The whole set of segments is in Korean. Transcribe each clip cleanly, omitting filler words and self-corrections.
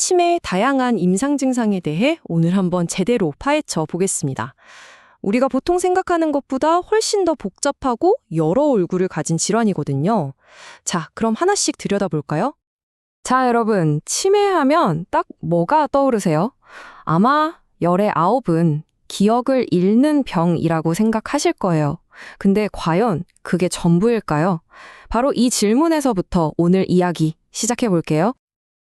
치매의 다양한 임상 증상에 대해 오늘 한번 제대로 파헤쳐 보겠습니다. 우리가 보통 생각하는 것보다 훨씬 더 복잡하고 여러 얼굴을 가진 질환이거든요. 자, 그럼 하나씩 들여다볼까요? 자, 여러분, 치매하면 딱 뭐가 떠오르세요? 아마 열의 9은 기억을 잃는 병이라고 생각하실 거예요. 근데 과연 그게 전부일까요? 바로 이 질문에서부터 오늘 이야기 시작해 볼게요.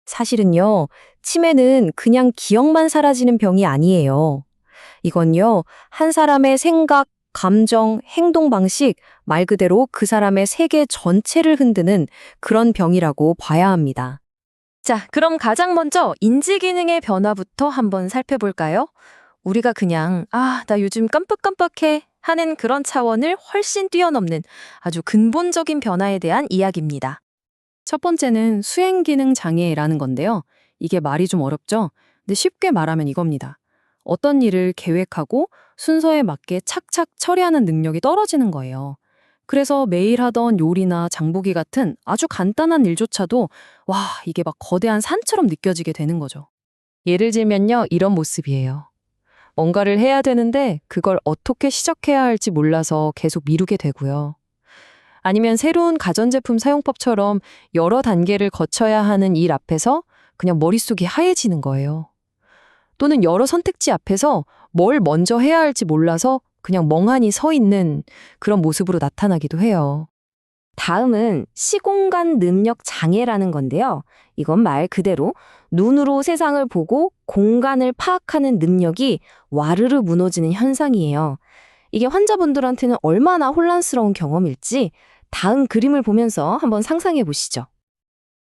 사실은요, 치매는 그냥 기억만 사라지는 병이 아니에요. 이건요, 한 사람의 생각, 감정, 행동 방식, 말 그대로 그 사람의 세계 전체를 흔드는 그런 병이라고 봐야 합니다. 자, 그럼 가장 먼저 인지 기능의 변화부터 한번 살펴볼까요? 우리가 그냥 나 요즘 깜빡깜빡해 하는 그런 차원을 훨씬 뛰어넘는 아주 근본적인 변화에 대한 이야기입니다. 첫 번째는 수행 기능 장애라는 건데요. 이게 말이 좀 어렵죠? 근데 쉽게 말하면 이겁니다. 어떤 일을 계획하고 순서에 맞게 착착 처리하는 능력이 떨어지는 거예요. 그래서 매일 하던 요리나 장보기 같은 아주 간단한 일조차도 이게 막 거대한 산처럼 느껴지게 되는 거죠. 예를 들면요, 이런 모습이에요. 뭔가를 해야 되는데 그걸 어떻게 시작해야 할지 몰라서 계속 미루게 되고요. 아니면 새로운 가전제품 사용법처럼 여러 단계를 거쳐야 하는 일 앞에서 그냥 머릿속이 하얘지는 거예요. 또는 여러 선택지 앞에서 뭘 먼저 해야 할지 몰라서 그냥 멍하니 서 있는 그런 모습으로 나타나기도 해요. 다음은 시공간 능력 장애라는 건데요. 이건 말 그대로 눈으로 세상을 보고 공간을 파악하는 능력이 와르르 무너지는 현상이에요. 이게 환자분들한테는 얼마나 혼란스러운 경험일지 다음 그림을 보면서 한번 상상해 보시죠.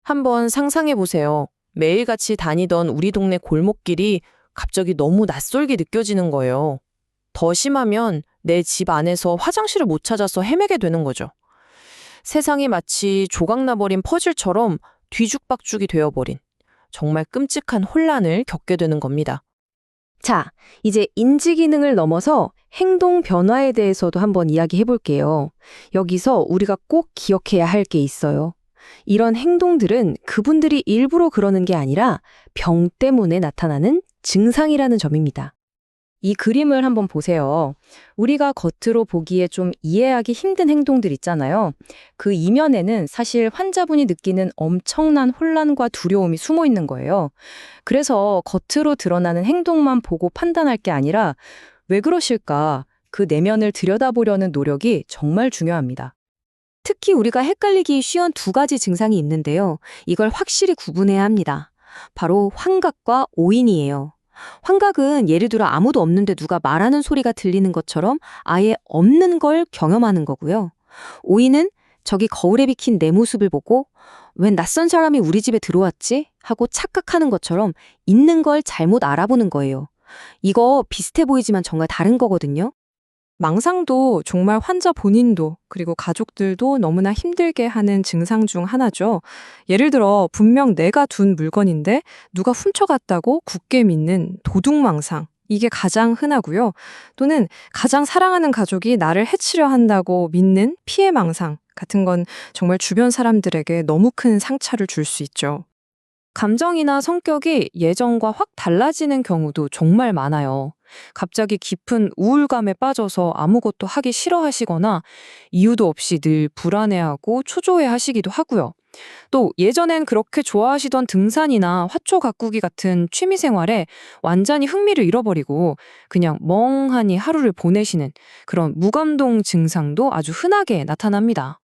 한번 상상해 보세요. 매일같이 다니던 우리 동네 골목길이 갑자기 너무 낯설게 느껴지는 거예요. 더 심하면 내 집 안에서 화장실을 못 찾아서 헤매게 되는 거죠. 세상이 마치 조각나버린 퍼즐처럼 뒤죽박죽이 되어버린 정말 끔찍한 혼란을 겪게 되는 겁니다. 자, 이제 인지 기능을 넘어서 행동 변화에 대해서도 한번 이야기해 볼게요. 여기서 우리가 꼭 기억해야 할 게 있어요. 이런 행동들은 그분들이 일부러 그러는 게 아니라 병 때문에 나타나는 증상이라는 점입니다. 이 그림을 한번 보세요. 우리가 겉으로 보기에 좀 이해하기 힘든 행동들 있잖아요. 그 이면에는 사실 환자분이 느끼는 엄청난 혼란과 두려움이 숨어 있는 거예요. 그래서 겉으로 드러나는 행동만 보고 판단할 게 아니라 왜 그러실까? 그 내면을 들여다보려는 노력이 정말 중요합니다. 특히 우리가 헷갈리기 쉬운 두 가지 증상이 있는데요. 이걸 확실히 구분해야 합니다. 바로 환각과 오인이에요. 환각은 예를 들어 아무도 없는데 누가 말하는 소리가 들리는 것처럼 아예 없는 걸 경험하는 거고요. 오인은 저기 거울에 비킨 내 모습을 보고 웬 낯선 사람이 우리 집에 들어왔지? 하고 착각하는 것처럼 있는 걸 잘못 알아보는 거예요. 이거 비슷해 보이지만 정말 다른 거거든요. 망상도 정말 환자 본인도 그리고 가족들도 너무나 힘들게 하는 증상 중 하나죠. 예를 들어 분명 내가 둔 물건인데 누가 훔쳐갔다고 굳게 믿는 도둑망상. 이게 가장 흔하고요. 또는 가장 사랑하는 가족이 나를 해치려 한다고 믿는 피해망상 같은 건 정말 주변 사람들에게 너무 큰 상처를 줄 수 있죠. 감정이나 성격이 예전과 확 달라지는 경우도 정말 많아요. 갑자기 깊은 우울감에 빠져서 아무것도 하기 싫어하시거나 이유도 없이 늘 불안해하고 초조해하시기도 하고요. 또 예전엔 그렇게 좋아하시던 등산이나 화초 가꾸기 같은 취미 생활에 완전히 흥미를 잃어버리고 그냥 멍하니 하루를 보내시는 그런 무감동 증상도 아주 흔하게 나타납니다.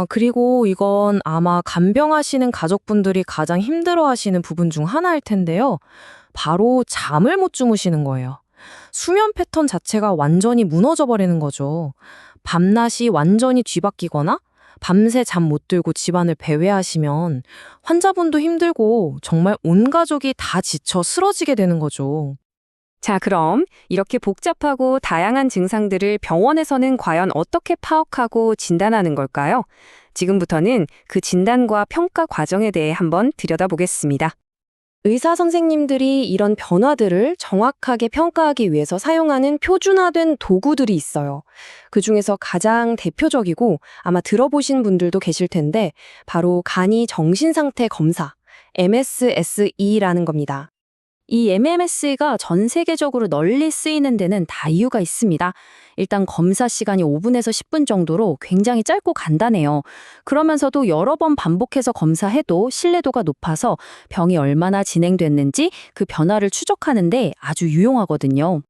그리고 이건 아마 간병하시는 가족분들이 가장 힘들어하시는 부분 중 하나일 텐데요. 바로 잠을 못 주무시는 거예요. 수면 패턴 자체가 완전히 무너져 버리는 거죠. 밤낮이 완전히 뒤바뀌거나 밤새 잠 못 들고 집안을 배회하시면 환자분도 힘들고 정말 온 가족이 다 지쳐 쓰러지게 되는 거죠. 자, 그럼 이렇게 복잡하고 다양한 증상들을 병원에서는 과연 어떻게 파악하고 진단하는 걸까요? 지금부터는 그 진단과 평가 과정에 대해 한번 들여다보겠습니다. 의사 선생님들이 이런 변화들을 정확하게 평가하기 위해서 사용하는 표준화된 도구들이 있어요. 그중에서 가장 대표적이고 아마 들어보신 분들도 계실 텐데 바로 간이 정신상태 검사, MSSE라는 겁니다. 이 MMS가 전 세계적으로 널리 쓰이는 데는 다 이유가 있습니다. 일단 검사 시간이 5분에서 10분 정도로 굉장히 짧고 간단해요. 그러면서도 여러 번 반복해서 검사해도 신뢰도가 높아서 병이 얼마나 진행됐는지 그 변화를 추적하는데 아주 유용하거든요.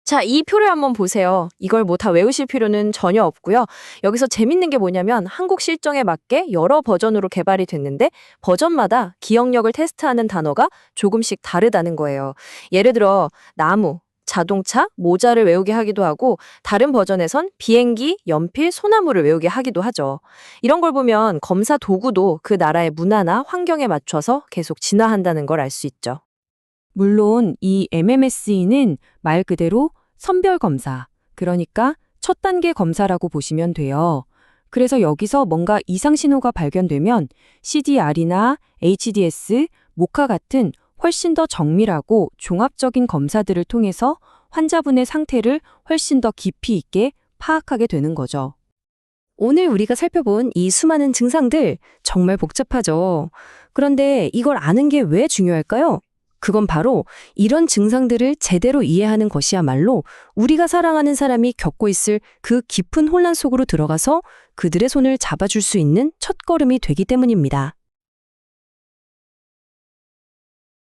자, 이 표를 한번 보세요. 이걸 뭐 다 외우실 필요는 전혀 없고요. 여기서 재밌는 게 뭐냐면 한국 실정에 맞게 여러 버전으로 개발이 됐는데 버전마다 기억력을 테스트하는 단어가 조금씩 다르다는 거예요. 예를 들어 나무, 자동차, 모자를 외우게 하기도 하고 다른 버전에선 비행기, 연필, 소나무를 외우게 하기도 하죠. 이런 걸 보면 검사 도구도 그 나라의 문화나 환경에 맞춰서 계속 진화한다는 걸 알 수 있죠. 물론 이 MMSE는 말 그대로 선별 검사, 그러니까 첫 단계 검사라고 보시면 돼요. 그래서 여기서 뭔가 이상 신호가 발견되면 CDR이나 HDS, 모카 같은 훨씬 더 정밀하고 종합적인 검사들을 통해서 환자분의 상태를 훨씬 더 깊이 있게 파악하게 되는 거죠. 오늘 우리가 살펴본 이 수많은 증상들 정말 복잡하죠. 그런데 이걸 아는 게 왜 중요할까요? 그건 바로 이런 증상들을 제대로 이해하는 것이야말로 우리가 사랑하는 사람이 겪고 있을 그 깊은 혼란 속으로 들어가서 그들의 손을 잡아줄 수 있는 첫걸음이 되기 때문입니다.